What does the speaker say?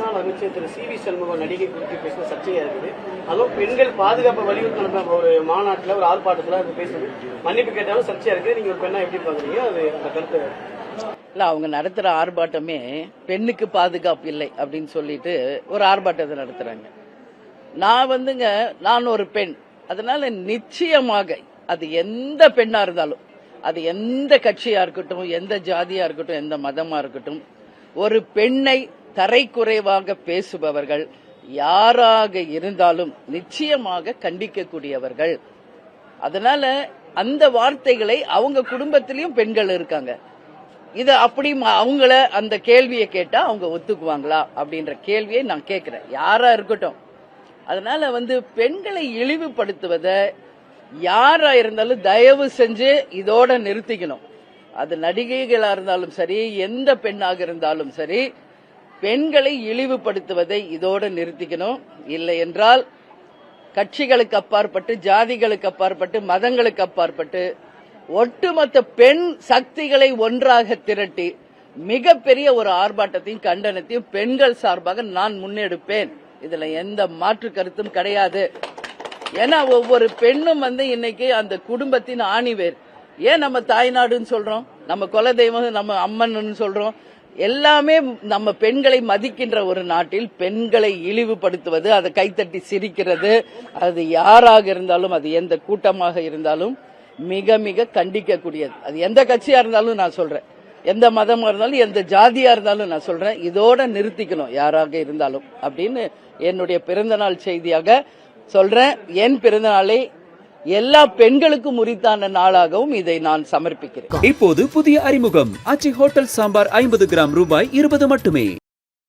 அமைச்சர் திரு C V Shanmugam நடிகை குறித்து பேசின சர்ச்சையா இருக்குது. அதுவும் பெண்கள் பாதுகாப்பை வலியுறுத்தின ஒரு மாநாட்டில் ஒரு ஆர்ப்பாட்டத்தில் அது பேசுறது மன்னிப்பு கேட்டாலும் சர்ச்சையா இருக்கு. நீங்க ஒரு பெண்ணா எப்படி பாக்குறீங்க? அது அந்த கருத்து இல்ல, அவங்க நடத்துற ஆர்ப்பாட்டமே பெண்ணுக்கு பாதுகாப்பு இல்லை அப்படின்னு சொல்லிட்டு ஒரு ஆர்ப்பாட்டத்தை நடத்துறாங்க. நான் ஒரு பெண், அதனால நிச்சயமாக அது எந்த பெண்ணா இருந்தாலும், அது எந்த கட்சியா இருக்கட்டும், எந்த ஜாதியா இருக்கட்டும், எந்த மதமா இருக்கட்டும், ஒரு பெண்ணை தரைக்குறைவாக பேசுபவர்கள் யாராக இருந்தாலும் நிச்சயமாக கண்டிக்கக்கூடியவர்கள். அதனால அந்த வார்த்தைகளை அவங்க குடும்பத்திலயும் பெண்கள் இருக்காங்க. இது அப்படி அவங்கள அந்த கேள்வியை கேட்டா அவங்க ஒத்துக்குவாங்களா அப்படின்ற கேள்வியை நான் கேட்கிறேன், யாரா இருக்கட்டும். அதனால பெண்களை இழிவுபடுத்துவத யாரா இருந்தாலும் தயவு செஞ்சு இதோட நிறுத்திக்கணும். அது நடிகைகளா இருந்தாலும் சரி, எந்த பெண்ணாக இருந்தாலும் சரி, பெண்களை இழிவுபடுத்துவதை இதோட நிறுத்திக்கணும். இல்லை என்றால் கட்சிகளுக்கு அப்பாற்பட்டு, ஜாதிகளுக்கு அப்பாற்பட்டு, மதங்களுக்கு அப்பாற்பட்டு ஒட்டுமொத்த பெண் சக்திகளை ஒன்றாக திரட்டி மிகப்பெரிய ஒரு ஆர்ப்பாட்டத்தையும் கண்டனத்தையும் பெண்கள் சார்பாக நான் முன்னெடுப்பேன். இதுல எந்த மாற்று கருத்தும் கிடையாது. ஏன்னா ஒவ்வொரு பெண்ணும் இன்னைக்கு அந்த குடும்பத்தின் ஆணிவேர். ஏன் நம்ம தாய்நாடுன்னு சொல்றோம், நம்ம குலதெய்வம், நம்ம அம்மன் சொல்றோம். எல்லாமே நம்ம பெண்களை மதிக்கின்ற ஒரு நாட்டில் பெண்களை இழிவுபடுத்துவது, அதை கைத்தட்டி சிரிக்கிறது, அது யாராக இருந்தாலும், அது எந்த கூட்டமாக இருந்தாலும் மிக மிக கண்டிக்கக்கூடியது. அது எந்த கட்சியா இருந்தாலும் நான் சொல்றேன், எந்த மதமா இருந்தாலும், எந்த ஜாதியா இருந்தாலும் நான் சொல்றேன், இதோட நிறுத்திக்கணும் யாராக இருந்தாலும் அப்படின்னு என்னுடைய பிறந்தநாள் செய்தியாக சொல்றேன். என் பிறந்தநாளை எல்லா பெண்களுக்கும் உரித்தான நாளாகவும் இதை நான் சமர்ப்பிக்கிறேன். இப்போது புதிய அறிமுகம் ஆச்சி ஹோட்டல் சாம்பார் 50 கிராம் ரூபாய் 20 மட்டுமே.